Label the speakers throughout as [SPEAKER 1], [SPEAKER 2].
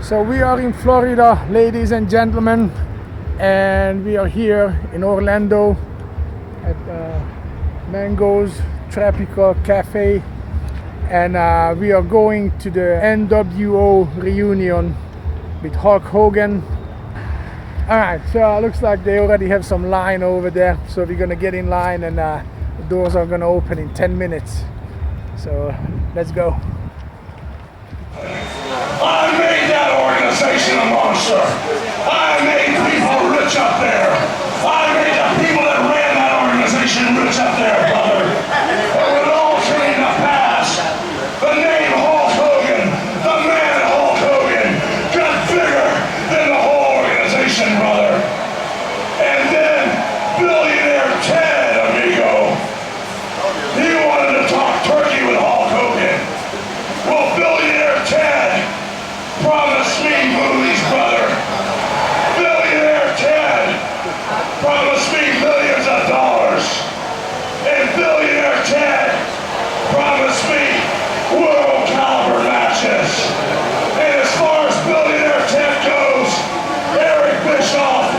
[SPEAKER 1] So we are in Florida, ladies and gentlemen, and we are here in Orlando at Mango's Tropical Cafe, and we are going to the NWO reunion with Hulk Hogan. Alright, so it looks like they already have some line over there, so we're gonna get in line, and the doors are gonna open in 10 minutes. So let's go.
[SPEAKER 2] I made that organization a monster. I made people rich up there. I made the people that ran that organization rich up there, brother. And when it all came to pass, the name Hulk Hogan, the man Hulk Hogan, got bigger than the whole organization, brother. And then billionaire Ted, amigo, he wanted to talk turkey with Hulk Hogan. Well, billionaire Ted promised me movies, brother. Billionaire Ted promised me millions of dollars. And billionaire Ted promised me world caliber matches. And as far as billionaire Ted goes, Eric Bischoff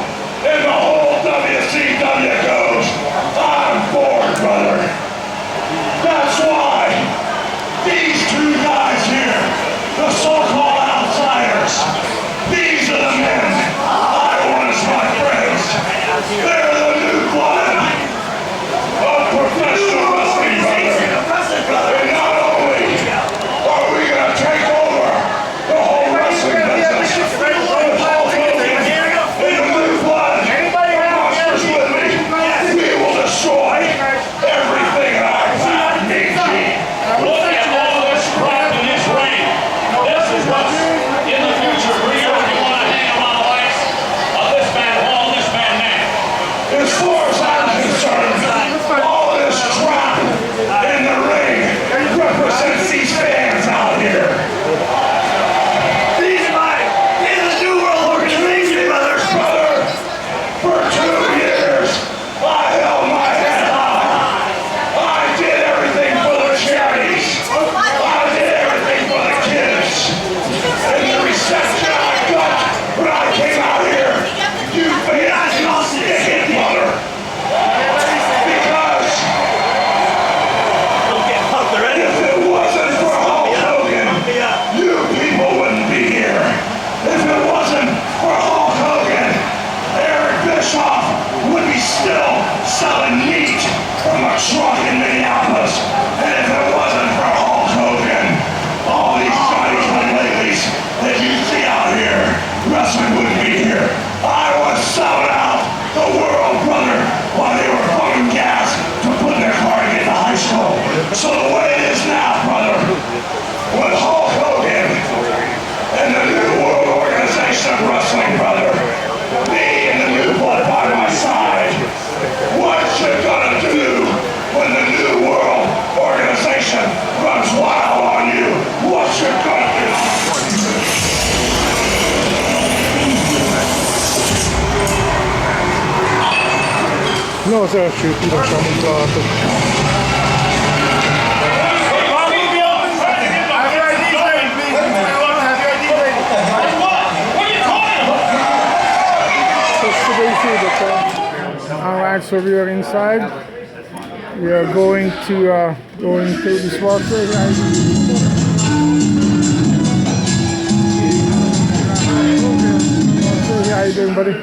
[SPEAKER 2] and the whole WCW goes, I'm bored, brother. That's why these two guys here, the so-called outsiders, these are the men I want as my friends. They're the new blood of professional wrestling, brother. And not only are we going to take over the whole wrestling business with Hulk Hogan and the new blood monsters with me, we will destroy everything in our path, DG. Look at all this crap in this ring. This is what's in the future for you if you want to hang around the likes of this man Hall, this man Mac. As far as I'm concerned, all this crap in the ring represents these fans out here. These are the New World Organization, brother. For 2 years, I held my head high. I did everything for the charities. I did everything for the kids. And the reception I got when I came out here, you fans lost your head, brother. Because if it wasn't for Hulk Hogan, you people wouldn't be here. If it wasn't for Hulk Hogan, Eric Bischoff would be still selling meat from a truck in Minneapolis. And if it wasn't for Hulk Hogan, all these Johnny-come-latelys that you see out here, wrestling wouldn't be here. I was selling out the world, brother, while they were pumping gas to put in their car to get to high school. So the way it is now, brother, with Hulk Hogan and the New World Organization of Wrestling, brother, me and the new blood by my side, what you gonna do when the New World Organization runs wild on you? What you gonna do?
[SPEAKER 1] No az első pirosan mutatok. Alright, so we are inside. We are going through this water, guys. How you doing, buddy?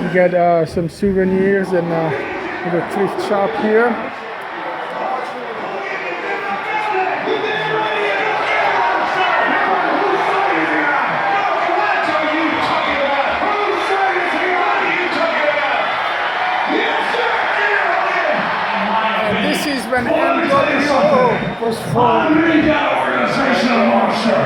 [SPEAKER 1] We got some souvenirs and a thrift shop here. When NWO was formed.
[SPEAKER 2] I made that organization a monster.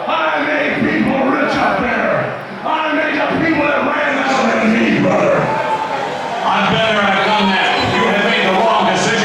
[SPEAKER 2] I made people rich up there. I made the people that ran that than me, brother. I'm better, I've done that. You have made the wrong decision.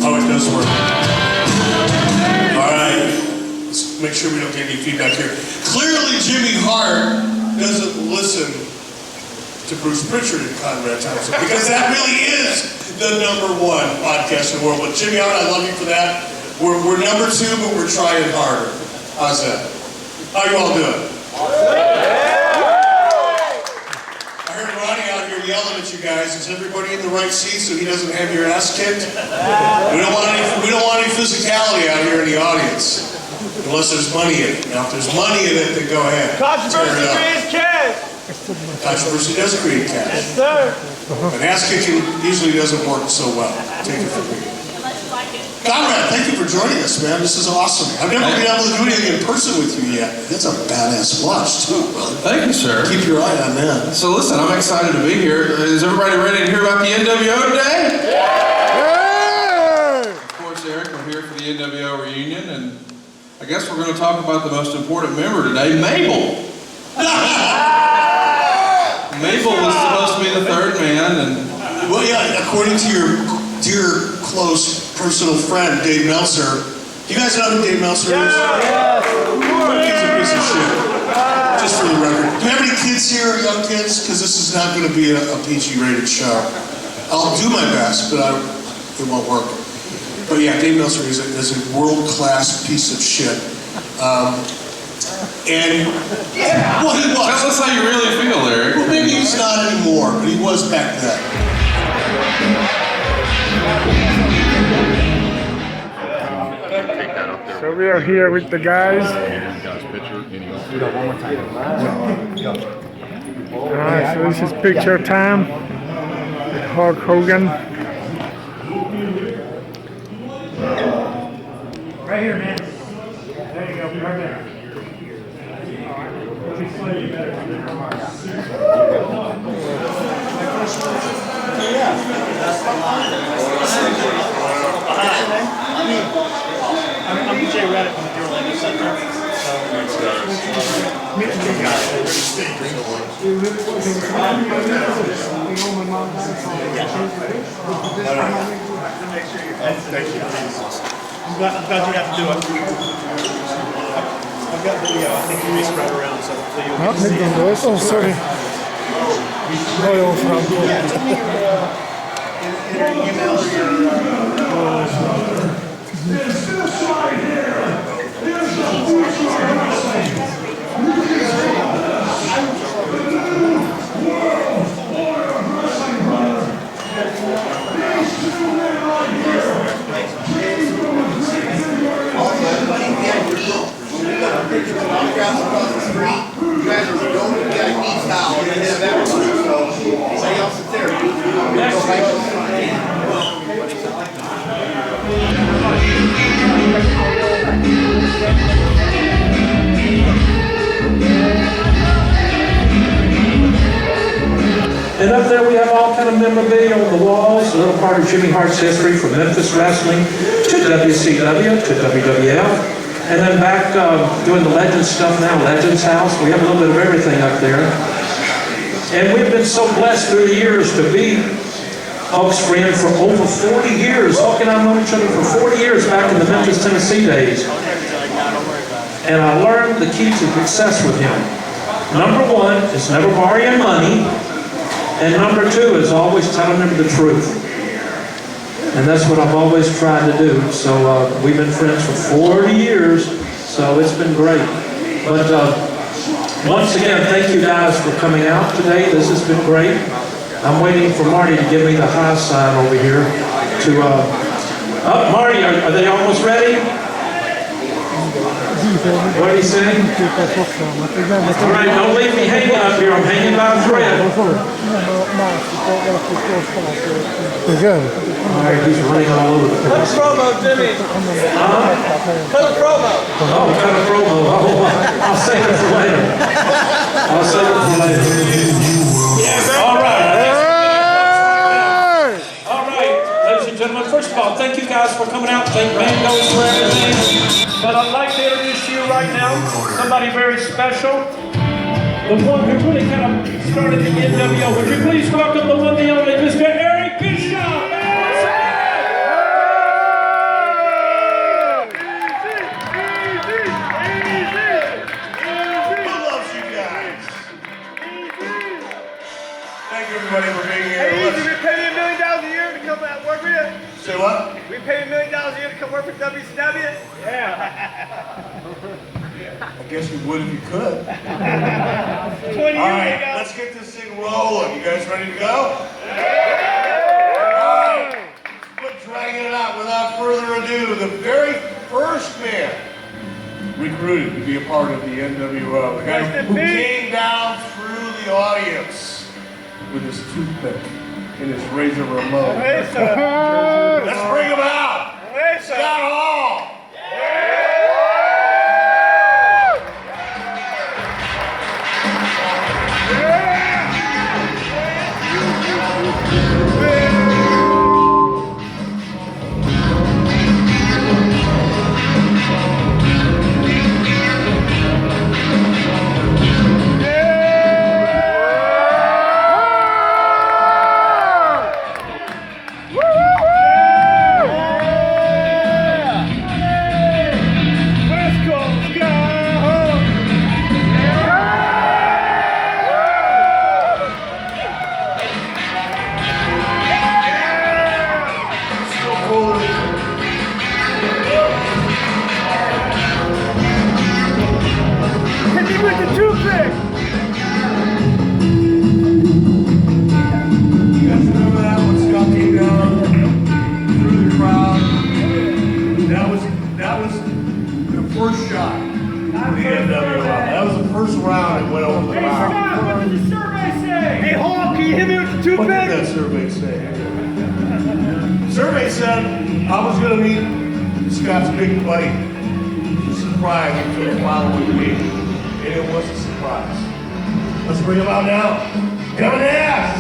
[SPEAKER 3] Oh, it does work. All right. Let's make sure we don't get any feedback here. Clearly, Jimmy Hart doesn't listen to Bruce Pritchard and Conrad Thompson, because that really is the #1 podcast in the world. But Jimmy Hart, I love you for that. We're number 2, but we're trying harder. How's that? How you all doing? I heard Ronnie out here yelling at you guys. Is everybody in the right seat so he doesn't have your ass kicked? We don't want any physicality out here in the audience. Unless there's money in it. Now, if there's money in it, then go ahead.
[SPEAKER 4] Controversy creates cash.
[SPEAKER 3] Controversy does create cash.
[SPEAKER 4] Yes, sir.
[SPEAKER 3] But ass kicking usually doesn't work so well. Take it from me. Conrad, thank you for joining us, man. This is awesome. I've never been able to do anything in person with you yet. That's a badass watch, too, brother.
[SPEAKER 5] Thank you, sir.
[SPEAKER 3] Keep your eye on that.
[SPEAKER 5] So listen, I'm excited to be here. Is everybody ready to hear about the NWO today?
[SPEAKER 1] Hey!
[SPEAKER 5] Of course, Eric, we're here for the NWO reunion, and I guess we're going to talk about the most important member today, Mabel. Mabel was supposed to be the third man, and...
[SPEAKER 3] Well, yeah, according to your dear, close, personal friend, Dave Meltzer. You guys know who Dave Meltzer is? He's a piece of shit. Just for the record. Do you have any kids here, young kids? Because this is not going to be a PG-rated show. I'll do my best, but it won't work. But yeah, Dave Meltzer is a world-class piece of shit. And, well, he was.
[SPEAKER 5] Tell us how you really feel, Eric.
[SPEAKER 3] Well, maybe he's not anymore, but he was back then.
[SPEAKER 1] So we are here with the guys. Alright, so this is picture time with Hulk Hogan.
[SPEAKER 4] Right here, man. There you go. Right there. I'm DJ Reddick from the Orlando Center. I'm glad you got to do it. I've got video. I think you just right around, so hopefully you'll
[SPEAKER 1] Ja, niet doen dus. Oh, sorry. Mooi oververantwoord.
[SPEAKER 6] And up there we have all kind of memorabilia on the walls, a little part of Jimmy Hart's history from Memphis Wrestling to WCW to WWF. And then back doing the Legends stuff now, Legends House. We have a little bit of everything up there. And we've been so blessed through the years to be Hulk's friend for over 40 years. Hulk and I known each other for 40 years back in the Memphis, Tennessee days. And I learned the key to success with him. Number 1 is never borrowing money. And number 2 is always telling them the truth. And that's what I've always tried to do. So we've been friends for 40 years, so it's been great. But once again, thank you guys for coming out today. This has been great. I'm waiting for Marty to give me the high sign over here. Marty, are they almost ready? What are you saying? All right, don't leave me hanging up here. I'm hanging by a thread.
[SPEAKER 1] Good.
[SPEAKER 6] All right, he's running all over the place.
[SPEAKER 4] Cut a promo, Jimmy. Cut a promo.
[SPEAKER 6] Oh, cut a promo. Oh, I'll save it for later. I'll save it for later. All right. All right, ladies and gentlemen, first of all, thank you guys for coming out. Thank Mangoes for everything. But I'd like to introduce to you right now somebody very special. The one who really kind of started the NWO. Would you please welcome the one, the only, Mr. Eric Bishop?
[SPEAKER 4] We pay $1 million a year to come work for WCW?
[SPEAKER 3] I guess you would if you could.
[SPEAKER 4] 20
[SPEAKER 3] All
[SPEAKER 4] years
[SPEAKER 3] right,
[SPEAKER 4] ago.
[SPEAKER 3] let's get this thing rolling. You guys ready to go? All right, quit dragging it out. Without further ado, the very first man recruited to be a part of the NWO, the guy who came down through the audience with his toothpick and his razor remote. Let's bring him out. Scott Hall. Survey said I was going to meet Scott's big buddy. Surprise until the following week, and it was a surprise. Let's bring him out now. Kevin Nash!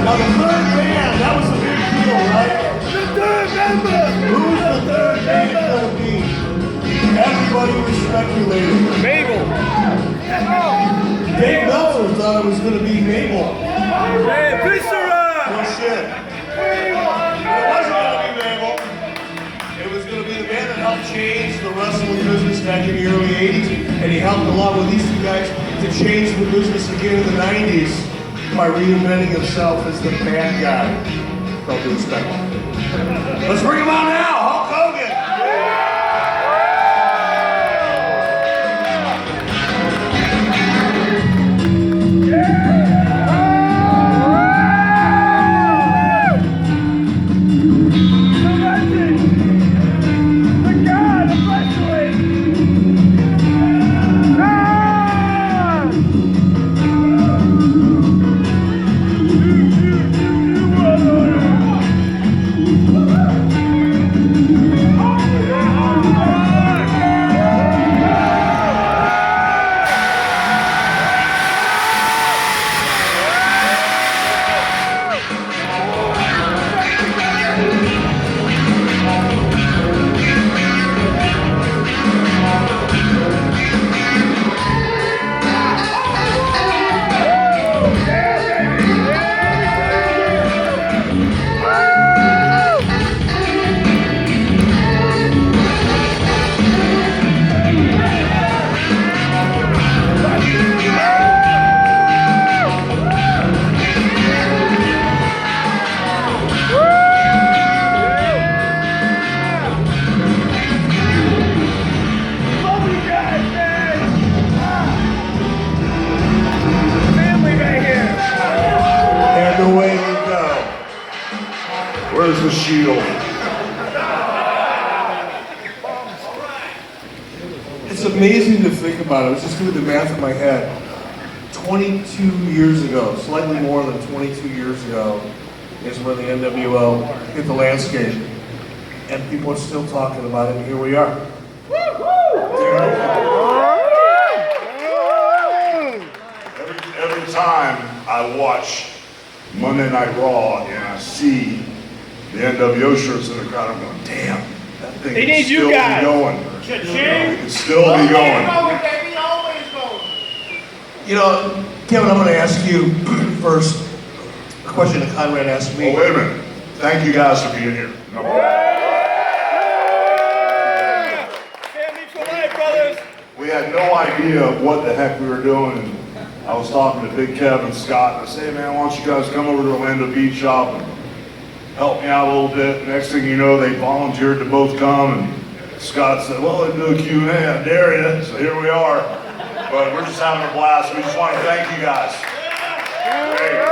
[SPEAKER 3] Now the third man, that was a big deal, right? The third member! Who's the third man going to be? Everybody was speculating. Mabel! Dave Meltzer thought it was going to be Mabel.
[SPEAKER 4] Hey, Viscera!
[SPEAKER 3] No shit. It wasn't going to be Mabel. It was going to be the man that helped change the wrestling business back in the early 80s, and he helped along with these two guys to change the business again in the 90s. By reinventing himself as the bad guy. Don't do respect. Let's bring him out now, Hulk Hogan! Where's the shield? It's amazing to think about it. I was just doing the math in my head. 22 years ago, slightly more than 22 years ago, is when the NWO hit the landscape. And people are still talking about it, and here we are.
[SPEAKER 2] Every time I watch Monday Night Raw and I see the NWO shirts in the crowd, I'm going, damn, that thing can still be going. It can still be going.
[SPEAKER 3] You know, Kevin, I'm going to ask you first a question that Conrad asked me.
[SPEAKER 2] Oh, wait a minute. Thank you guys for being here. We had no idea what the heck we were doing. And I was talking to Big Kev and Scott, and I said, hey, man, why don't you guys come over to Orlando Beach Shop and help me out a little bit. Next thing you know, they volunteered to both come, and Scott said, well, let's do a Q&A, I dare you. So here we are. But we're just having a blast. We just want to thank you guys.
[SPEAKER 7] Hey,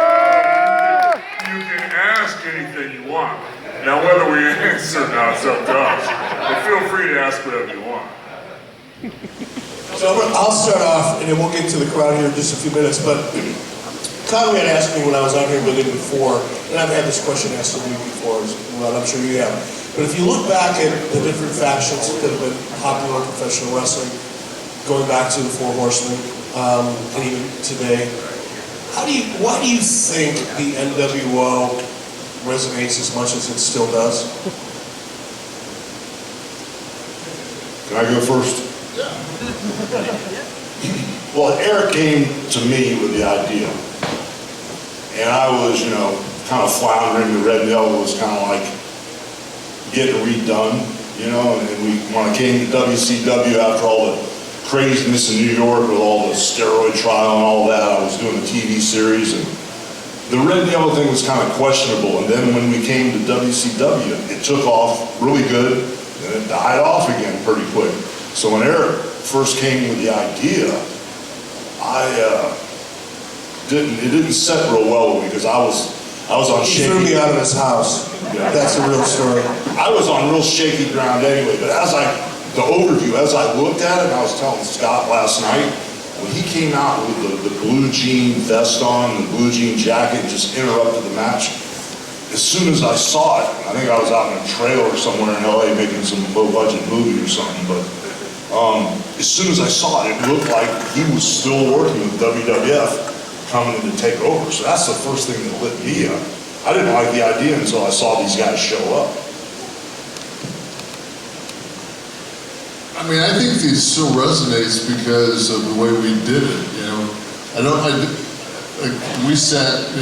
[SPEAKER 7] you can ask anything you want. Now, whether we answer or not, it's up to us. But feel free to ask whatever you want.
[SPEAKER 3] So I'll start off, and then we'll get to the crowd here in just a few minutes, but Conrad asked me when I was out here with him before, and I've had this question asked of me before as well, I'm sure you have. But if you look back at the different factions that have been popular in professional wrestling, going back to the Four Horsemen, and even today, why do you think the NWO resonates as much as it still does?
[SPEAKER 2] Can I go first? Well, Eric came to me with the idea. And I was, kind of floundering. The Red Devil was kind of like getting redone, and when I came to WCW after all the craziness in New York with all the steroid trial and all that, I was doing a TV series, and the Red Devil thing was kind of questionable. And then when we came to WCW, it took off really good, and it died off again pretty quick. So when Eric first came with the idea, it didn't set real well with me because I was on shaky.
[SPEAKER 3] He threw me out of his house. Yeah. That's a real story.
[SPEAKER 2] I was on real shaky ground anyway, but as I looked at it, and I was telling Scott last night, when he came out with the blue jean vest on, the blue jean jacket, and just interrupted the match, as soon as I saw it, I think I was out in a trailer somewhere in LA making some low-budget movie or something, but as soon as I saw it, it looked like he was still working with WWF coming in to take over. So that's the first thing that lit me up. I didn't like the idea until I saw these guys show up.
[SPEAKER 8] I mean, I think it still resonates because of the way we did it, we sat,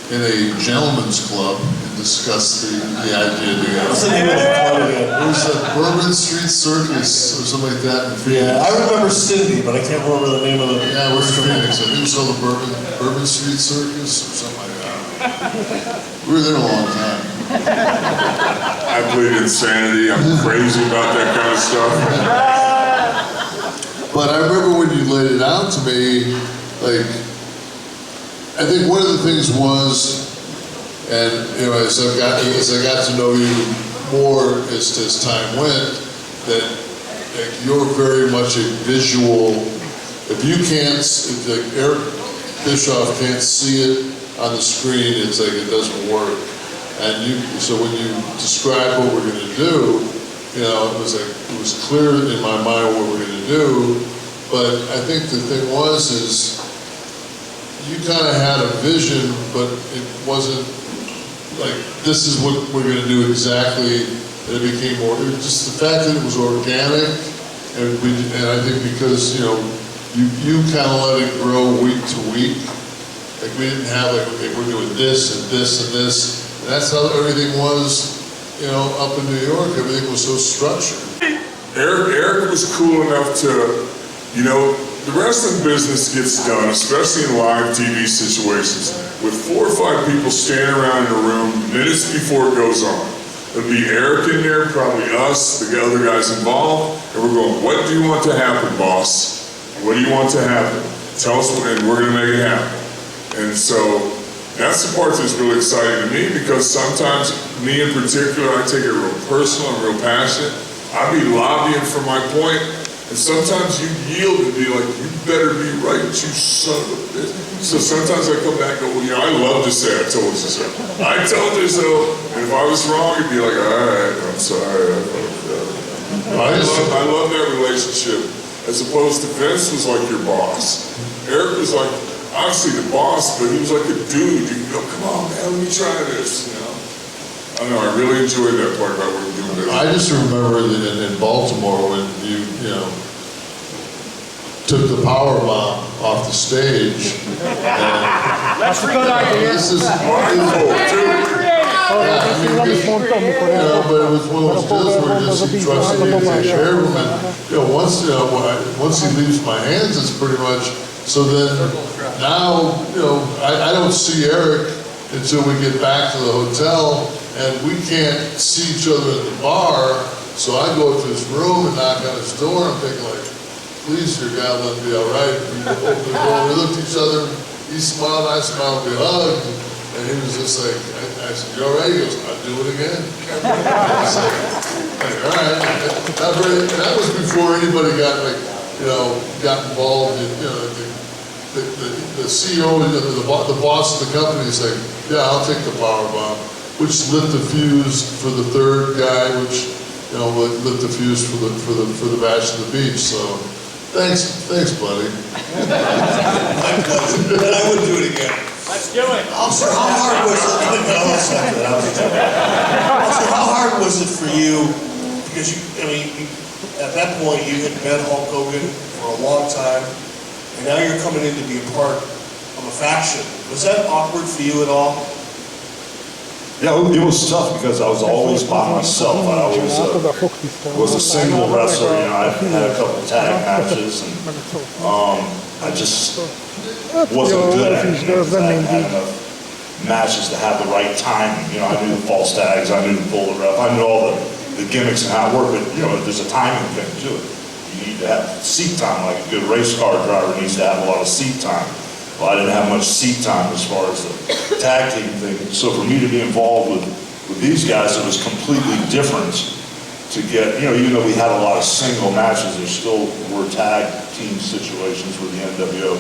[SPEAKER 8] in a gentleman's club and discussed the idea together.
[SPEAKER 3] What's the name of the club again?
[SPEAKER 8] It was at Bourbon Street Circus or something like that in Phoenix.
[SPEAKER 3] Yeah, I remember Cindy, but I can't remember the name of the...
[SPEAKER 8] Yeah, it was Phoenix. I think it was called the Bourbon Street Circus or something like that. We were there a long time.
[SPEAKER 7] I plead insanity. I'm crazy about that kind of stuff.
[SPEAKER 8] But I remember when you laid it out to me, I think one of the things was, and as I got to know you more as time went, that you're very much a visual. If Eric Bischoff can't see it on the screen, it's like it doesn't work. And so when you described what we're going to do, it was clear in my mind what we're going to do. But I think the thing is you kind of had a vision, but it wasn't like, this is what we're going to do exactly, and it became more, it was just the fact that it was organic, and I think because, you kind of let it grow week to week, like we didn't have okay, we're doing this and this and this, and that's how everything was, up in New York, everything was so structured.
[SPEAKER 7] Eric was cool enough to, the wrestling business gets done, especially in live TV situations, with 4 or 5 people standing around in a room minutes before it goes on. There'll be Eric in there, probably us, the other guys involved, and we're going, what do you want to happen, boss? What do you want to happen? Tell us, and we're going to make it happen. And so that's the part that's really exciting to me, because sometimes, me in particular, I take it real personal and real passionate. I'd be lobbying for my point, And sometimes you yield and be like, you better be right, you son of a bitch. So sometimes I come back and go, well, I love to say I told you so. I told you so. And if I was wrong, it'd be like, all right, I'm sorry. I love that relationship. As opposed to Vince was like your boss. Eric was like, obviously the boss, but he was like a dude. You can go, come on, man, let me try this, I don't know, I really enjoyed that part about what you're doing there.
[SPEAKER 8] I just remember that in Baltimore when you took the power bomb off the stage.
[SPEAKER 4] That's a good idea.
[SPEAKER 8] This is
[SPEAKER 1] But
[SPEAKER 8] it was one of those deals where he trusted me to take care of him, and once he leaves my hands, it's pretty much. So then now, I don't see Eric until we get back to the hotel, and we can't see each other at the bar. So I go up to his room and knock on his door. I'm thinking like, please, dear God, let me be all right. We opened the door, we looked at each other. He smiled, I smiled, we hugged. And he was just like, I said, you all right? He goes, I'll do it again. I was like, all right. That was before anybody got got involved in, the CEO, the boss of the company is like, yeah, I'll take the power bomb, which lit the fuse for the third guy, which, lit the fuse for the bash of the beach. So thanks, buddy.
[SPEAKER 3] My pleasure. And I would do it again.
[SPEAKER 4] Let's do it.
[SPEAKER 3] Officer, how hard was it? Officer, how hard was it for you? Because at that point you had met Hulk Hogan for a long time, and now you're coming in to be a part of a faction. Was that awkward for you at all?
[SPEAKER 9] Yeah, it was tough because I was always by myself. I always was a single wrestler. I had a couple tag matches, and I just wasn't good at it. I had enough matches to have the right timing. I knew the false tags, I knew the bullet rep, I knew all the gimmicks and how it worked, but there's a timing thing to it. You need to have seat time, like a good race car driver needs to have a lot of seat time. Well, I didn't have much seat time as far as the tag team thing. So for me to be involved with these guys, it was completely different to get, even though we had a lot of single matches, there still were tag team situations with the NWO.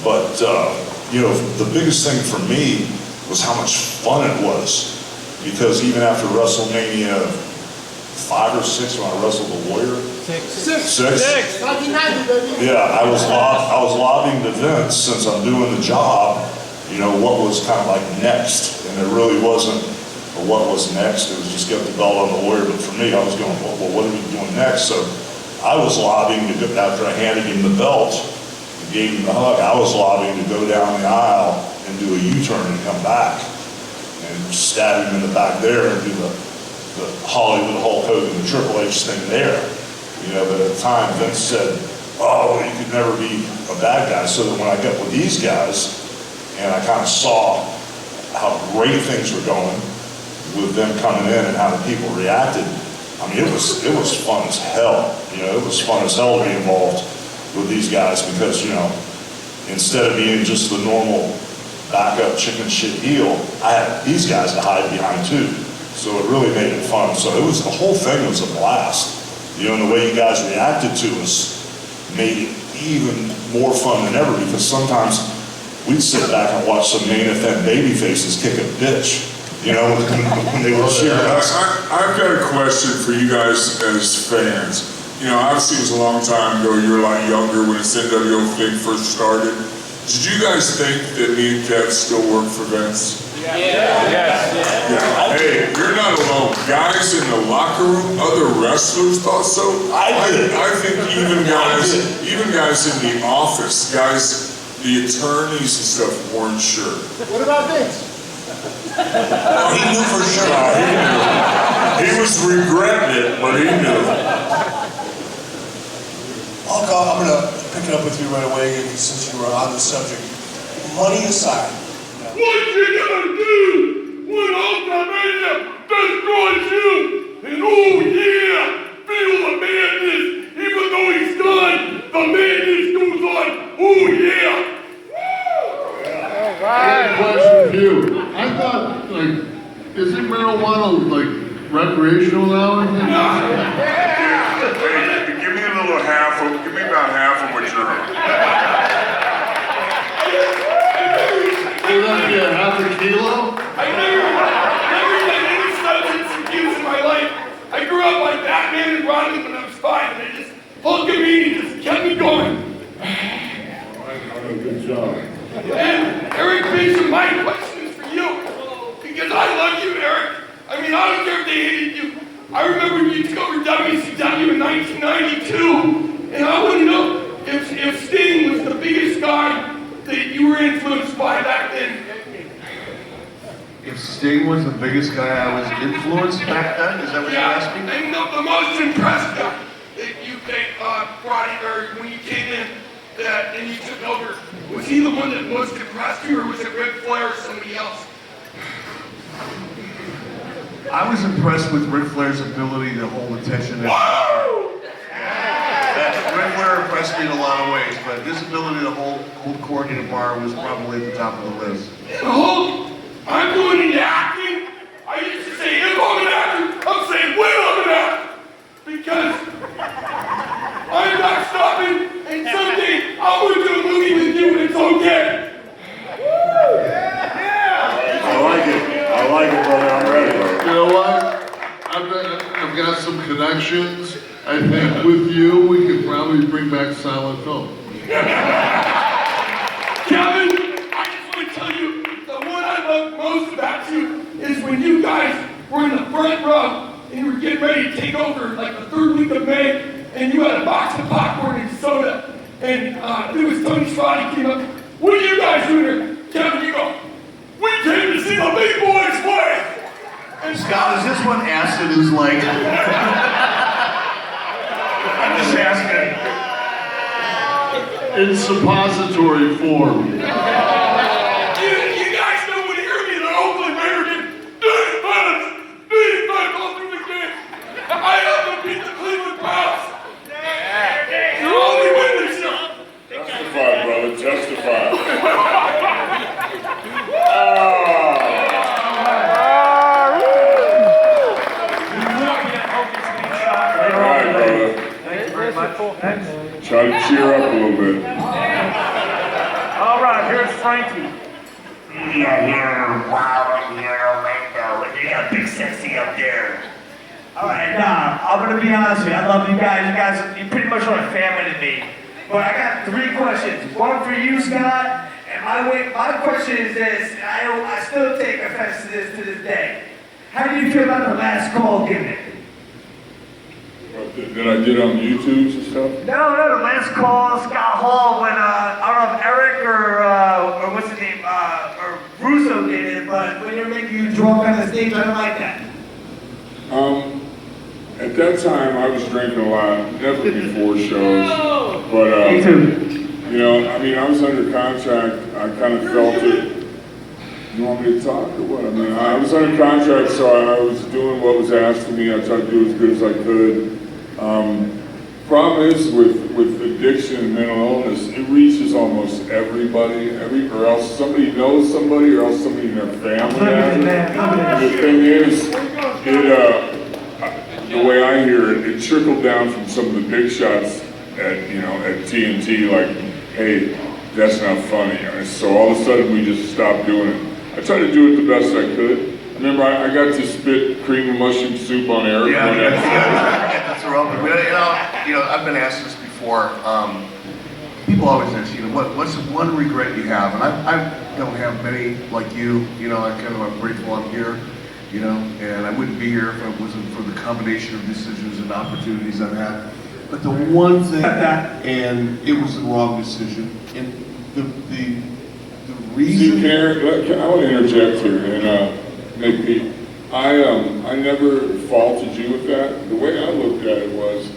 [SPEAKER 9] But, the biggest thing for me was how much fun it was. Because even after WrestleMania 5 or 6, when I wrestled the Warrior, Six. Yeah, I was lobbying to Vince, since I'm doing the job, what was kind of like next. And there really wasn't what was next. It was just get the belt on the Warrior. But for me, I was going, well, what are we doing next? So I was lobbying to go, after I handed him the belt, gave him the hug, I was lobbying to go down the aisle and do a U-turn and come back and stab him in the back there and do the Hollywood Hulk Hogan, the Triple H thing there. But at the time, Vince said, oh, you could never be a bad guy. So that when I got with these guys, and I kind of saw how great things were going with them coming in and how the people reacted, it was fun as hell. It was fun as hell to be involved with these guys because, instead of being just the normal backup chicken shit heel, I had these guys to hide behind too. So it really made it fun. So the whole thing was a blast. And the way you guys reacted to us made it even more fun than ever, because sometimes we'd sit back and watch some main event baby faces kick a bitch, when they were cheering us.
[SPEAKER 7] I've got a question for you guys as fans. Obviously it was a long time ago, you were a lot younger when this NWO thing first started. Did you guys think that me and Kev still work for Vince? Yeah. Hey, you're not alone. Guys in the locker room, other wrestlers thought so. I think even guys in the office, the attorneys and stuff weren't sure.
[SPEAKER 4] What about Vince?
[SPEAKER 3] He knew for sure.
[SPEAKER 7] He knew. He was regretting it, but he knew.
[SPEAKER 3] I'm going to pick it up with you right away, since you were on the subject. Money aside.
[SPEAKER 2] What you gonna do when Ultimania destroys you? And oh yeah, feel the madness. Even though he's done, the madness goes on. Oh yeah.
[SPEAKER 8] Right. Question for you. I thought, isn't marijuana recreational now?
[SPEAKER 7] Hey, give me a little half about half of what you're on.
[SPEAKER 8] Would that be a half a kilo?
[SPEAKER 2] I never had any substance abuse in my life. I grew up like Batman and Robin when I was 5, and they just Hogan me and just kept me going.
[SPEAKER 8] Good job.
[SPEAKER 2] And Eric Bishop, my question is for you, because I love you, Eric. I mean, I don't care if they hated you. I remember when you took over WCW in 1992, and I want to know if Sting was the biggest guy that you were influenced by back then.
[SPEAKER 10] If Sting was the biggest guy I was influenced back then, is that what you're asking?
[SPEAKER 2] And the most impressed guy that you brought in, or when you came in, and you took over, was he the one that most impressed you, or was it Ric Flair or somebody else?
[SPEAKER 10] I was impressed with Ric Flair's ability to hold attention. Ric Flair impressed me in a lot of ways, but his ability to hold court in a bar was probably at the top of the list.
[SPEAKER 2] Hulk, I'm going into acting. I used to say, if I'm an actor, I'm saying when I'm an actor. Because I'm not stopping, and someday I'm going to do a movie with you, and it's okay.
[SPEAKER 8] I like it, brother. I'm ready. You know what? I've got some connections. I think with you, we could probably bring back silent film.
[SPEAKER 2] Kevin, I just want to tell you, the one I love most about you is when you guys were in the front row and you were getting ready to take over like the 3rd week of May, and you had a box of popcorn and soda, and it was Tony Schiavone came up. What are you guys doing here? Kevin, you go, we came to see the big boys play. And
[SPEAKER 10] Scott, is this what acid is like? I'm just asking.
[SPEAKER 8] In suppository form.
[SPEAKER 2] You guys know when you hear me, the Oakland Raiders did defense all through the game. I helped them beat the Cleveland Browns. You're only win this year.
[SPEAKER 7] Testify, brother, testify. All right, brother.
[SPEAKER 6] Thank you very much. Thanks.
[SPEAKER 7] Try to cheer up a little bit.
[SPEAKER 6] All right, here's Frankie.
[SPEAKER 11] Yeah, here, wow, here, Orlando. You got Big Sexy up there. All right, I'm gonna be honest with you. I love you guys. You guys, you pretty much are a family to me. But I got 3 questions. One for you, Scott. And my question is this. I still take offense to this day. How do you feel about the last call gimmick?
[SPEAKER 7] Did I get on YouTube and stuff?
[SPEAKER 11] No, the last call, Scott Hall, when, I don't know if Eric or what's his name, or Russo did it, but when they're making you drunk on the stage, I don't like that.
[SPEAKER 7] At that time, I was drinking a lot, never before shows. But,
[SPEAKER 11] Me too.
[SPEAKER 7] you know, I mean, I was under contract. I kind of felt it. You want me to talk or what? I mean, I was under contract, so I was doing what was asked of me. I tried to do as good as I could. Problem is with addiction and mental illness, it reaches almost everybody, or else somebody knows somebody, or else somebody in their family has it. And the thing is, the way I hear it, it trickled down from some of the big shots at TNT, like, hey, that's not funny. And so all of a sudden we just stopped doing it. I tried to do it the best I could. Remember, I got to spit cream and mushroom soup on Eric.
[SPEAKER 10] Yeah, that's rough. You know, I've been asked this before. People always ask, what's the one regret you have? And I don't have many like you. You know, I'm grateful I'm here. You know, and I wouldn't be here if it wasn't for the combination of decisions and opportunities I've had. But the one thing, and it was the wrong decision, and the reason.
[SPEAKER 7] See, I want to interject here and make me. I never faulted you with that. The way I looked at it was,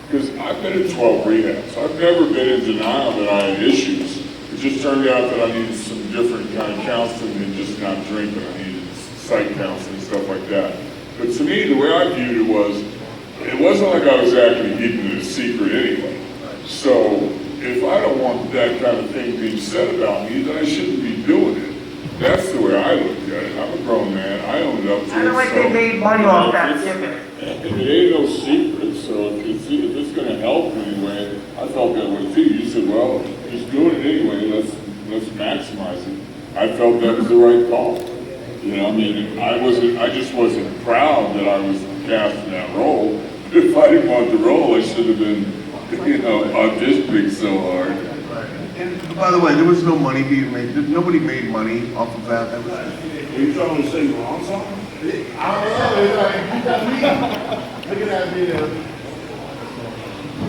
[SPEAKER 7] because I've been in 12 rehabs. I've never been in denial that I had issues. It just turned out that I needed some different kind of counseling than just not drinking. I needed psych counseling, stuff like that. But to me, the way I viewed it wasn't like I was actually keeping it a secret anyway. So if I don't want that kind of thing being said about me, then I shouldn't be doing it. That's the way I looked at it. I'm a grown man. I owned up to it.
[SPEAKER 11] I don't think they made money off that gimmick.
[SPEAKER 7] It ain't no secret, so if it's going to help in any way, I felt that way too. You said, well, just doing it anyway, let's maximize it. I felt that was the right call. You know, I mean, I just wasn't proud that I was cast in that role. If I didn't want the role, I should have been, you know, auditioning so hard.
[SPEAKER 10] And by the way, there was no money being made. Nobody made money off of that. That was.
[SPEAKER 7] Are you trying to sing the wrong song?
[SPEAKER 8] I don't know. Look at that video.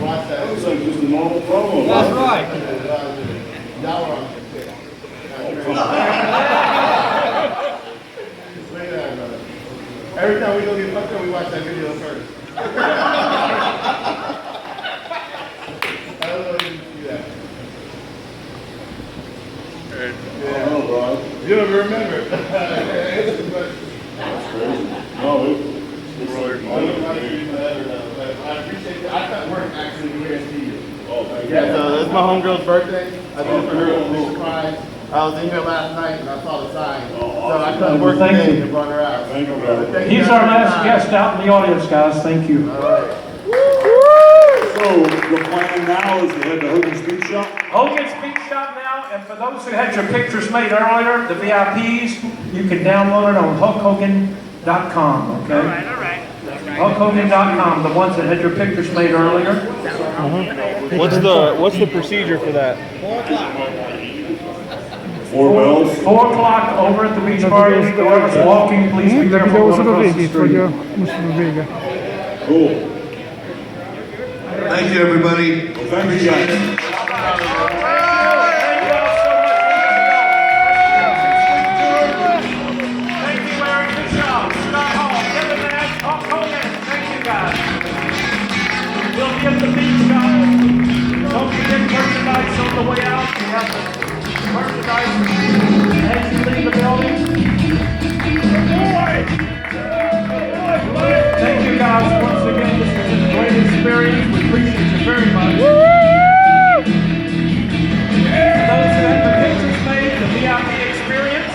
[SPEAKER 8] Watch that.
[SPEAKER 7] That was like just a normal promo.
[SPEAKER 4] That's right.
[SPEAKER 8] Y'all were on Every time we go get fucked up, we watch that video first. I don't know if you can do that. Yeah.
[SPEAKER 7] Oh, bro.
[SPEAKER 8] You don't remember.
[SPEAKER 7] That's crazy. No, it's like,
[SPEAKER 8] I appreciate that. I thought work actually here at you.
[SPEAKER 7] oh, thank you.
[SPEAKER 8] Yeah, so it's my homegirl's birthday. I did it for her as a surprise. I was in here last night and I saw the sign. So I couldn't work today and brought her out.
[SPEAKER 7] Thank you, brother.
[SPEAKER 8] Thank you
[SPEAKER 6] He's our last guest out in the audience, guys. Thank you.
[SPEAKER 8] All right.
[SPEAKER 7] So the plan now is to head to Hogan's Beach Shop?
[SPEAKER 6] Hogan's Beach Shop now, and for those who had your pictures made earlier, the VIPs, you can download it on HulkHogan.com, okay?
[SPEAKER 11] All right.
[SPEAKER 6] HulkHogan.com, the ones that had your pictures made earlier.
[SPEAKER 4] What's the procedure for that?
[SPEAKER 7] 4 bells?
[SPEAKER 6] 4 o'clock over at the beach party. Whoever's walking, please be
[SPEAKER 1] Da
[SPEAKER 6] careful
[SPEAKER 1] video
[SPEAKER 6] going
[SPEAKER 1] do
[SPEAKER 6] across the
[SPEAKER 1] Vegi,
[SPEAKER 6] street.
[SPEAKER 1] muszę do Vega.
[SPEAKER 7] Cool.
[SPEAKER 10] Thank you, everybody.
[SPEAKER 7] Well, thank you, guys.
[SPEAKER 6] Thank you all so much. Thank you, Larry. Good job. Scott Hall, Kevin Nash, Hulk Hogan. Thank you, guys. We'll be at the beach shop. Don't forget merchandise on the way out. We have the merchandise as you leave the building. Thank you, guys. Once again, this has been a great experience. We appreciate you very much. For those who had the pictures made, the VIP experience,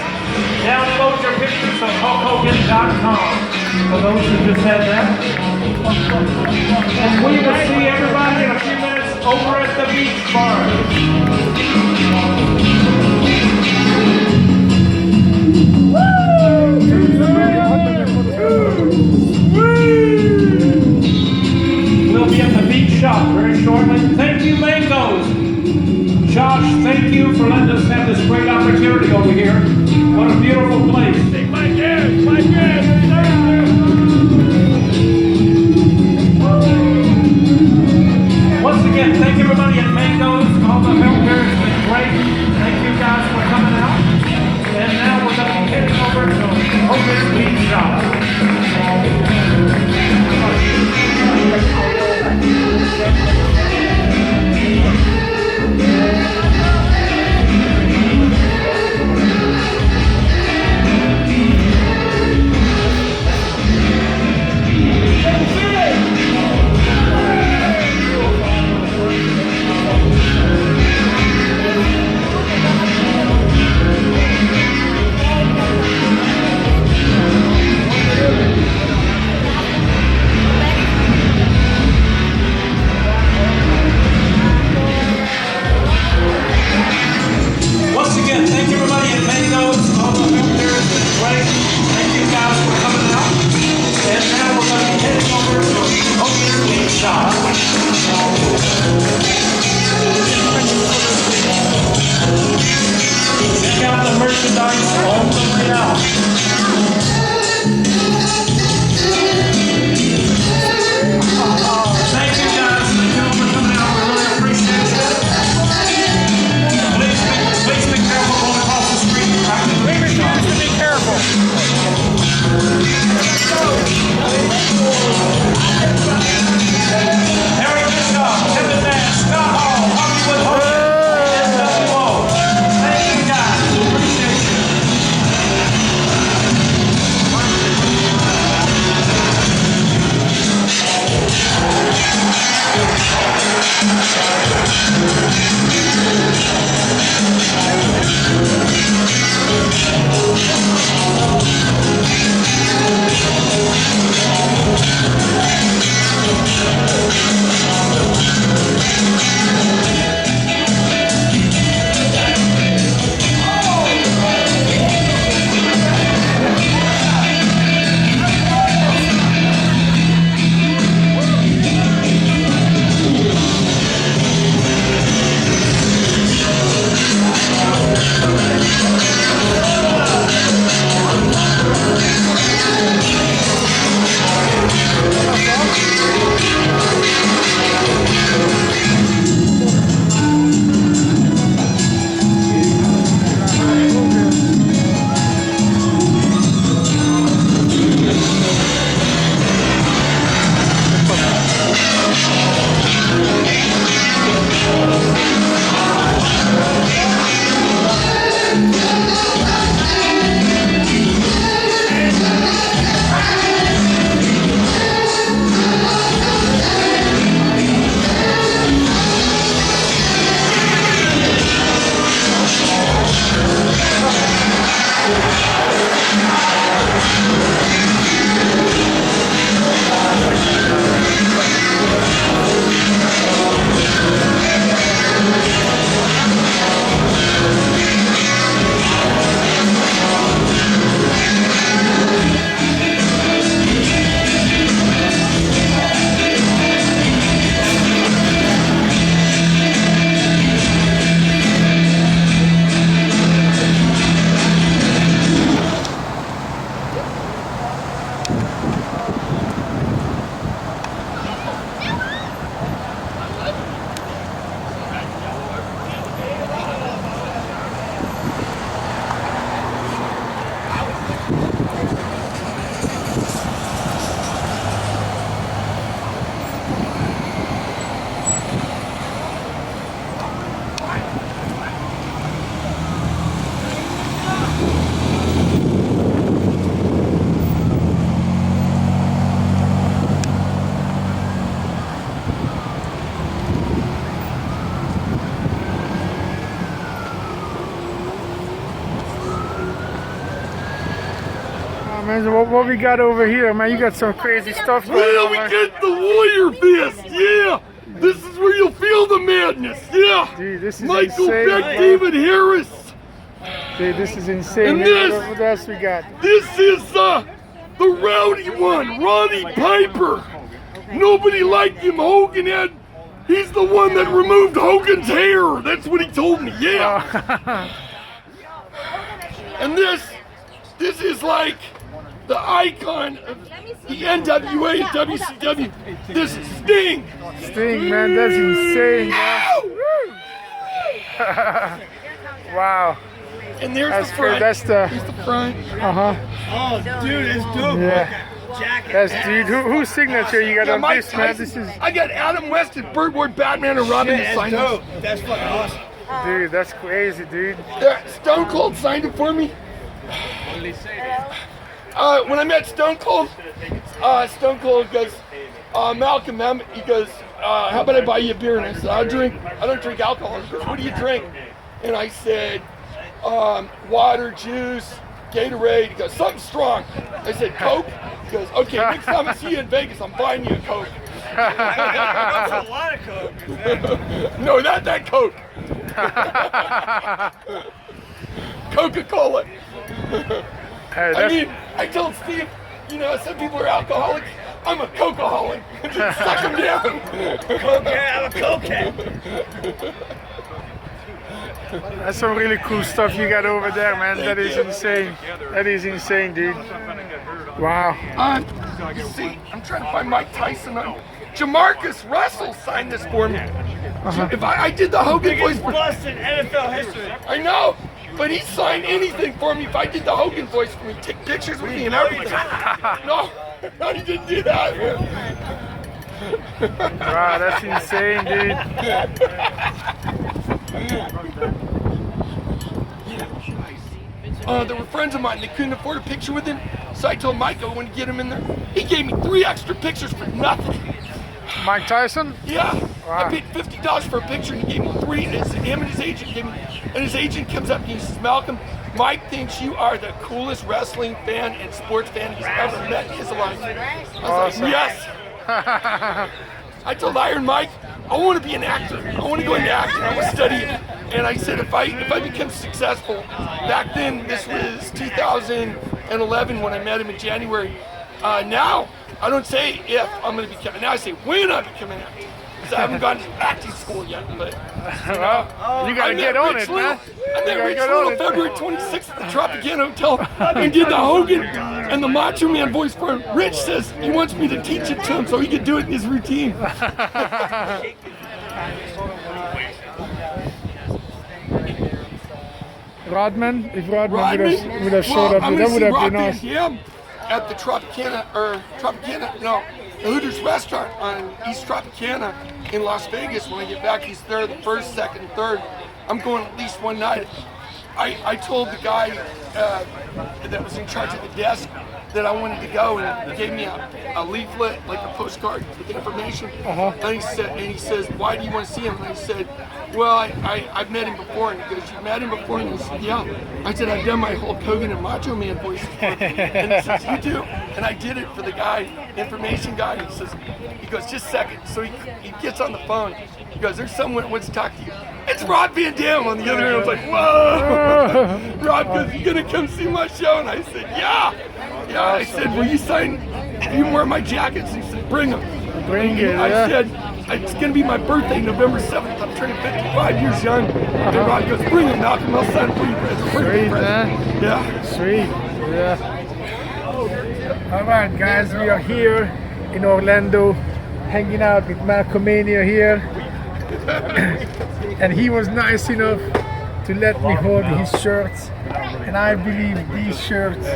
[SPEAKER 6] download your pictures on HulkHogan.com. For those who just had that. And we will see everybody in a few minutes over at the beach bar. We'll be at the beach shop very shortly. Thank you, Mangoes. Josh, thank you for letting us have this great opportunity over here. What a beautiful place. Once again, thank everybody at Mangoes. All the help here has been great. Thank you guys for coming out. And now we're going to be heading over to Hogan's Beach Shop. Once again, thank everybody at Mangoes. All the help there has been great. Thank you guys for coming out. And now we're going to be heading over to Hogan's Beach Shop. Check out the merchandise on the way out. Thank you guys. Thank you all for coming out. We really appreciate it. Please be careful going across the street. We refuse to be careful. Harry Bishop, Kevin Nash, Scott Hall, Hollywood Hogan, and WO. Thank you guys. Appreciate you.
[SPEAKER 1] man. So what we got over here, man? You got some crazy stuff going on.
[SPEAKER 12] Yeah, we get the warrior fist. Yeah, this is where you'll feel the madness. Yeah,
[SPEAKER 1] dude, this is
[SPEAKER 12] Michael
[SPEAKER 1] insane,
[SPEAKER 12] Beck,
[SPEAKER 1] man.
[SPEAKER 12] David Harris.
[SPEAKER 1] Dude, this is insane.
[SPEAKER 12] And
[SPEAKER 1] Man.
[SPEAKER 12] this,
[SPEAKER 1] What else we got?
[SPEAKER 12] This is the rowdy one, Roddy Piper. Nobody liked him. Hogan had. He's the one that removed Hogan's hair. That's what he told me. Yeah. And this is like the icon of the NWA and WCW. This is Sting.
[SPEAKER 1] Sting, man, that's insane, man. Wow.
[SPEAKER 12] And there's
[SPEAKER 1] that's
[SPEAKER 12] the front.
[SPEAKER 1] That's the.
[SPEAKER 12] Here's the front.
[SPEAKER 1] Oh,
[SPEAKER 12] dude, it's dope.
[SPEAKER 1] Yeah. That's dude. Whose signature you got on
[SPEAKER 12] Mike
[SPEAKER 1] this, man?
[SPEAKER 12] Tyson.
[SPEAKER 1] This is.
[SPEAKER 12] I got Adam West and Birdboard Batman and Robin to sign
[SPEAKER 11] dope.
[SPEAKER 12] this.
[SPEAKER 11] That's fucking awesome.
[SPEAKER 1] Dude, that's crazy, dude.
[SPEAKER 12] Stone Cold signed it for me. When I met Stone Cold goes, Malcolm, he goes, how about I buy you a beer? And I said, I don't drink alcohol. He goes, what do you drink? And I said, water, juice, Gatorade. He goes, something strong. I said, Coke. He goes, okay, next time I see you in Vegas, I'm buying you a Coke.
[SPEAKER 11] That's a lot of Coke.
[SPEAKER 12] No, not that Coke. Coca-Cola. I told Steve, some people are alcoholics. I'm a Coca-holic. Just suck them down.
[SPEAKER 11] I'm a cokehead.
[SPEAKER 1] That's some really cool stuff you got over there, man. That is insane. That is insane, dude. Wow.
[SPEAKER 12] See, I'm trying to find Mike Tyson. Jamarcus Russell signed this for me. If I did the Hogan voice for
[SPEAKER 11] bust in NFL history.
[SPEAKER 12] I know, but he signed anything for me if I did the Hogan voice for me. Take pictures with me and everything. No, he didn't do that.
[SPEAKER 1] Wow, that's insane, dude.
[SPEAKER 12] There were friends of mine, they couldn't afford a picture with him, so I told Mike I wanted to get him in there. He gave me 3 extra pictures for nothing.
[SPEAKER 1] Mike Tyson?
[SPEAKER 12] Yeah.
[SPEAKER 1] Wow.
[SPEAKER 12] I paid $50 for a picture and he gave me 3, and him and his agent gave me, and his agent comes up and he says, Malcolm, Mike thinks you are the coolest wrestling fan and sports fan he's ever met in his life. I was like, yes. I told Iron Mike, I want to be an actor. I want to go into acting. I want to study it. And I said, if I become successful, back then, this was 2011 when I met him in January. Now, I don't say if I'm going to become, now I say when I become an actor. Because I haven't gone to acting school yet, but
[SPEAKER 1] you gotta get on it, man.
[SPEAKER 12] I met Rich Little February 26th at the Tropicana Hotel and did the Hogan and the Macho Man voice for him. Rich says he wants me to teach it to him so he can do it in his routine.
[SPEAKER 1] Rodman? If Rodman would have showed up, that would have been awesome.
[SPEAKER 12] Him at the Tropicana, no, the Hooters restaurant on East Tropicana in Las Vegas. When I get back, he's there the 1st, 2nd, and 3rd. I'm going at least one night. I told the guy that was in charge of the desk that I wanted to go, and he gave me a leaflet, like a postcard with information. And he says, why do you want to see him? And I said, well, I've met him before. And he goes, you met him before? And he said, yeah. I said, I've done my Hulk Hogan and Macho Man voices. And he says, you do? And I did it for the guy, information guy. He goes, just a second. So he gets on the phone. He goes, there's someone that wants to talk to you. It's Rob Van Dam on the other end. I was like, whoa. Rob goes, you gonna come see my show? And I said, yeah. Yeah, I said, will you sign a few more of my jackets? He said, bring them.
[SPEAKER 1] Bring it,
[SPEAKER 12] I said, it's going to be my birthday, November 7th. I'm turning 55 years young. And Rod goes, bring them, Malcolm. I'll sign for you as a birthday present.
[SPEAKER 1] Man.
[SPEAKER 12] Yeah.
[SPEAKER 1] Sweet. Yeah. All right, guys, we are here in Orlando, hanging out with Malcolmania here. And he was nice enough to let me hold his shirts. And I believe these shirts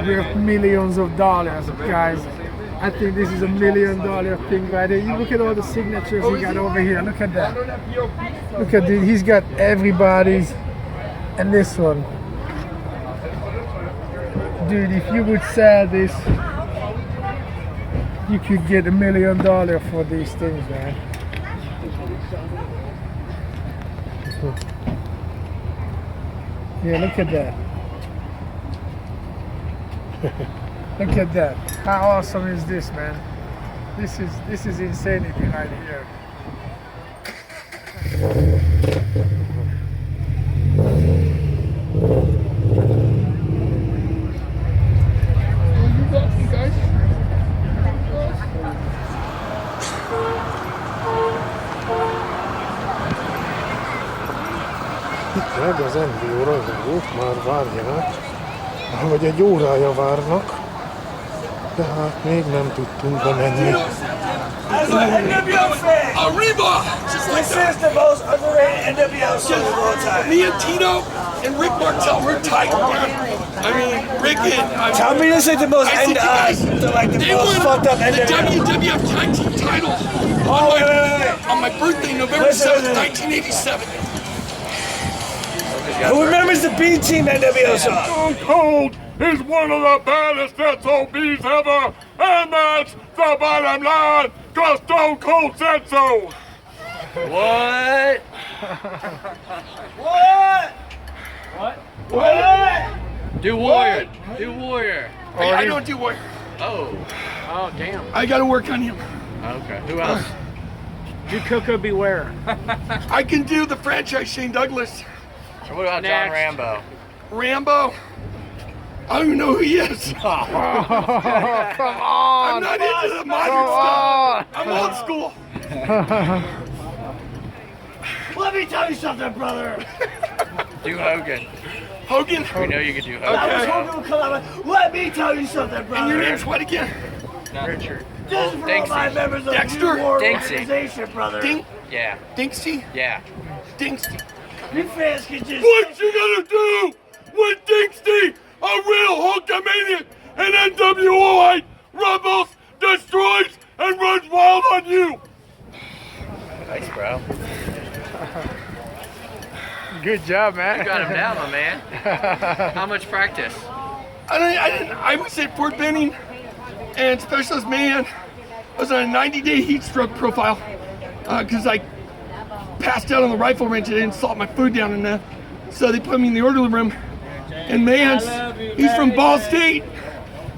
[SPEAKER 1] worth millions of dollars, guys. I think this is $1 million thing right there. You look at all the signatures he got over here. Look at that. Look at this. He's got everybody's. And this one. Dude, if you would sell this, you could get $1 million for these things, man. Yeah, look at that. Look at that. How awesome is this, man? This is insanity right here. Itt meg az NBO rajongók már várják, vagy egy órája várnak, de hát még nem tudtunk bemenni.
[SPEAKER 11] As an NWO fan,
[SPEAKER 12] Arriba! Just like
[SPEAKER 11] this is the most underrated NWO song of all time.
[SPEAKER 12] me and Tito and Rick Martel, we're tight. I mean, Rick and...
[SPEAKER 11] Tell me this is the most
[SPEAKER 12] I said, you guys, they
[SPEAKER 11] most
[SPEAKER 12] won
[SPEAKER 11] fucked up
[SPEAKER 12] the
[SPEAKER 11] NWO.
[SPEAKER 12] WWF Tag Team title on my birthday, November 7th, 1987.
[SPEAKER 11] Who remembers the B Team NWO song?
[SPEAKER 2] Stone Cold is one of the baddest SOBs ever, and that's the bottom line, cause Stone Cold said so.
[SPEAKER 11] What? What? What? What?
[SPEAKER 13] Do Warrior. Do Warrior.
[SPEAKER 12] Hey, I don't do Warrior.
[SPEAKER 13] Oh. Oh, damn.
[SPEAKER 12] I gotta work on him.
[SPEAKER 13] Okay. Who else?
[SPEAKER 1] Do Coco Beware.
[SPEAKER 12] I can do the franchise Shane Douglas.
[SPEAKER 13] So what about John Rambo?
[SPEAKER 12] Rambo? I don't even know who he is.
[SPEAKER 1] Come on.
[SPEAKER 12] I'm not into the modern stuff. I'm old school.
[SPEAKER 11] Let me tell you something, brother.
[SPEAKER 13] Do Hogan.
[SPEAKER 12] Hogan?
[SPEAKER 13] We know you can do Hogan.
[SPEAKER 11] I was hoping to come out. Let me tell you something, brother.
[SPEAKER 12] And your name's what again?
[SPEAKER 13] Richard.
[SPEAKER 11] This is for all my members of
[SPEAKER 12] Dexter?
[SPEAKER 11] the New War
[SPEAKER 13] Dinksy.
[SPEAKER 11] organization, brother.
[SPEAKER 13] Yeah.
[SPEAKER 12] Dinksy?
[SPEAKER 13] Yeah.
[SPEAKER 12] Dinksy.
[SPEAKER 11] You fans can just...
[SPEAKER 2] What you gonna do when Dinksy, a real Hulkamaniac, and NWO rumbles, destroys, and runs wild on you?
[SPEAKER 13] Thanks, bro.
[SPEAKER 1] Good job, man.
[SPEAKER 13] You got him down, my man. How much practice?
[SPEAKER 12] I was at Fort Benning and Specialist Man. I was on a 90-day heat stroke profile because I passed out on the rifle range. I didn't salt my food down enough. So they put me in the orderly room. And Mans, he's from Ball State.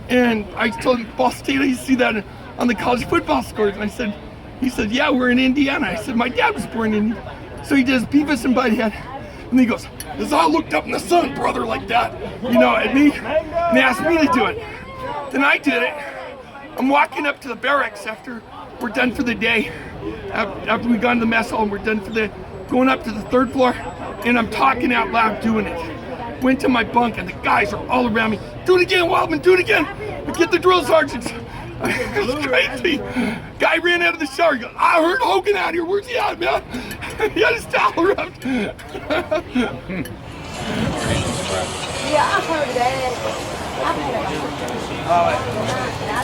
[SPEAKER 12] And I told him, Ball State, I used to see that on the college football scores. And he said, yeah, we're in Indiana. I said, my dad was born in Indiana. So he does Beavis and Butthead. And he goes, as I looked up in the sun, brother, like that, you know, at me, and they asked me to do it. Then I did it. I'm walking up to the barracks after we're done for the day. After we got in the mess hall and we're done for going up to the third floor, and I'm talking out loud doing it. Went to my bunk and the guys are all around me. Do it again, Wildman, do it again. Get the drill sergeants. It was crazy. Guy ran out of the shower. He goes, I heard Hogan out here. Where's he at, man? He had his towel wrapped.
[SPEAKER 14] Yeah, I've heard that.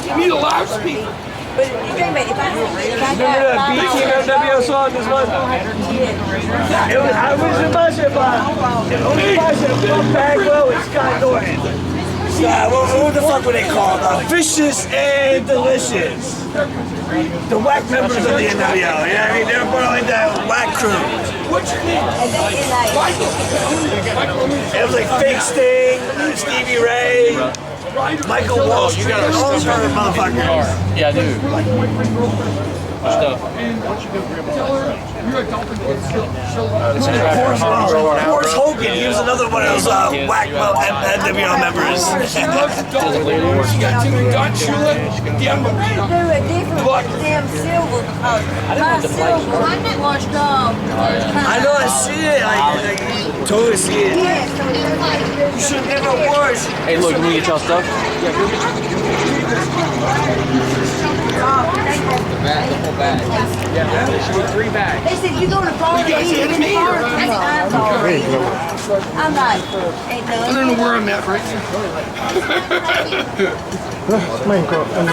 [SPEAKER 12] You need a loudspeaker.
[SPEAKER 14] But you think about if I
[SPEAKER 11] Remember that B Team NWO song this one? I was in my shit, but it only my shit, Buck Bagwell and Scott Norton. What the fuck were they called? Vicious and Delicious. The whack members of the NWO, you know what I mean? They were part of like that whack crew.
[SPEAKER 12] What's your name?
[SPEAKER 11] It was like Fake Sting, Stevie Ray, Michael Walsh. You got all those other motherfuckers.
[SPEAKER 13] Yeah, I do. Stuff.
[SPEAKER 11] Horace Hogan, he was another one of those whack NWO members.
[SPEAKER 12] You got Timmy Don Shula and Dan Marino.
[SPEAKER 14] do it different with damn silver because my silver washed off.
[SPEAKER 11] I know, I see it. I totally see it. You should never wash.
[SPEAKER 13] Hey, look, can we get y'all stuff? The whole bag. Yeah, she went 3 bags.
[SPEAKER 14] They said, you going to fall
[SPEAKER 12] You guys hit me, or-
[SPEAKER 14] I'm like, ain't
[SPEAKER 12] I don't know where I'm at right now.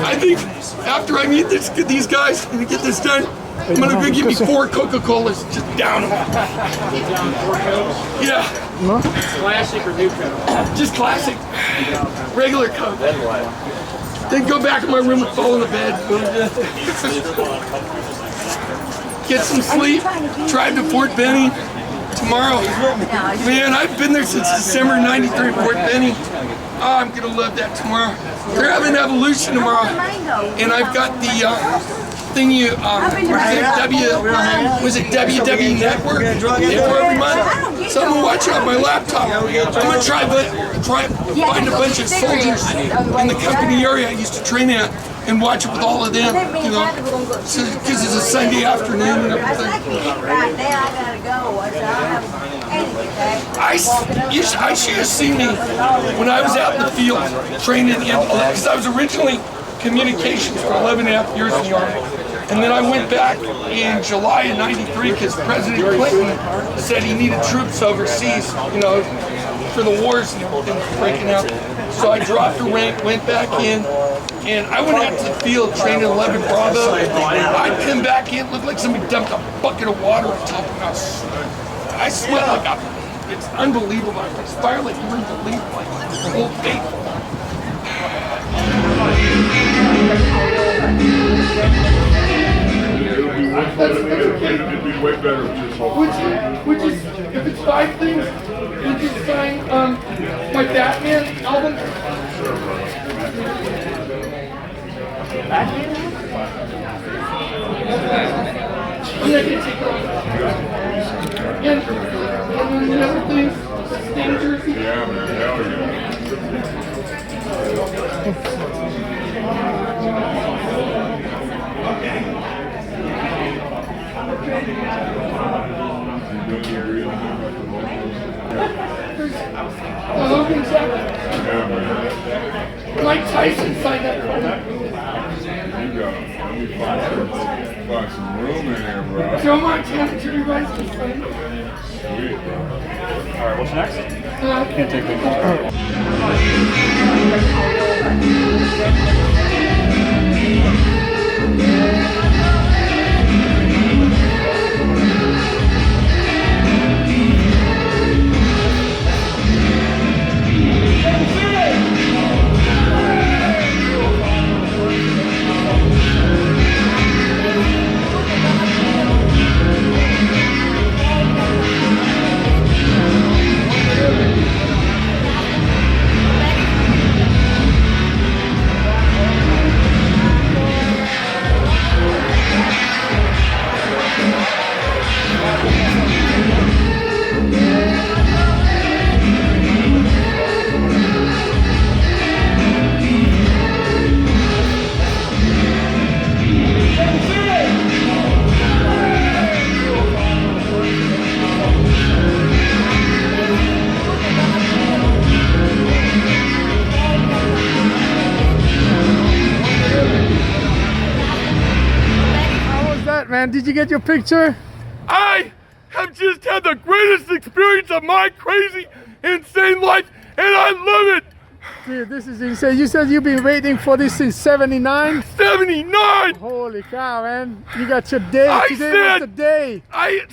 [SPEAKER 12] I think after I meet these guys and get this done, I'm gonna go give me 4 Coca-Colas, just down them. Yeah.
[SPEAKER 13] Classic or new Coke?
[SPEAKER 12] Just classic. Regular Coke.
[SPEAKER 13] Then what?
[SPEAKER 12] Then go back in my room and fall in the bed. Get some sleep. Drive to Fort Benning. tomorrow. Man, I've been there since December '93 in Fort Benning. Oh, I'm gonna love that tomorrow. They're having Evolution tomorrow, and I've got the thingy, was it WW Network? Every month. So I'm gonna watch it on my laptop. I'm gonna try find a bunch of soldiers in the company area I used to train at and watch it with all of them, you know, because it's a Sunday afternoon and everything. I should have seen me when I was out in the field training, because I was originally communications for 11.5 years in the Army. And then I went back in July of '93 because President Clinton said he needed troops overseas, you know, for the wars and breaking out. So I dropped a rank, went back in, and I went out to the field training 11 Bravo. I'd come back in, looked like somebody dumped a bucket of water on top of us. I sweat like it's unbelievable. I perspire like you wouldn't believe, like the whole thing.
[SPEAKER 7] It'd be way better if just
[SPEAKER 12] Would you, if it's 5 things, would you sign my Batman album? Batman? Yeah, I can take it. And then the other things, Sting jersey.
[SPEAKER 7] Yeah, man, hell yeah.
[SPEAKER 12] The Hogan jacket.
[SPEAKER 7] Yeah, man.
[SPEAKER 12] Mike Tyson signed that for me.
[SPEAKER 7] You got it. Let me find some room in here, bro.
[SPEAKER 12] Joe Montana, Jimmy Rice can sign it.
[SPEAKER 7] Sweet, bro.
[SPEAKER 4] Alright, what's next?
[SPEAKER 12] Can't
[SPEAKER 4] take pictures.
[SPEAKER 1] Man, did you get your picture?
[SPEAKER 12] I have just had the greatest experience of my crazy, insane life, and I love it.
[SPEAKER 1] Dude, this is insane. You said you've been waiting for this since '79?
[SPEAKER 12] 79!
[SPEAKER 1] Holy cow, man. You got your day. Today was the day.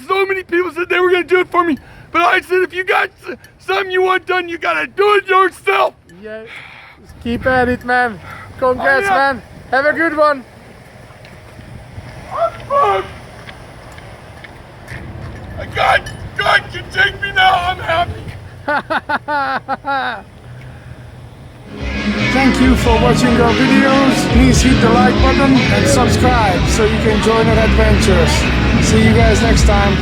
[SPEAKER 12] So many people said they were going to do it for me, but I said if you got something you want done, you got to do it yourself.
[SPEAKER 1] Yeah, just keep at it, man. Congrats, man. Have a good one.
[SPEAKER 12] God can take me now. I'm happy.
[SPEAKER 1] Thank you for watching our videos. Please hit the like button and subscribe so you can join our adventures. See you guys next time.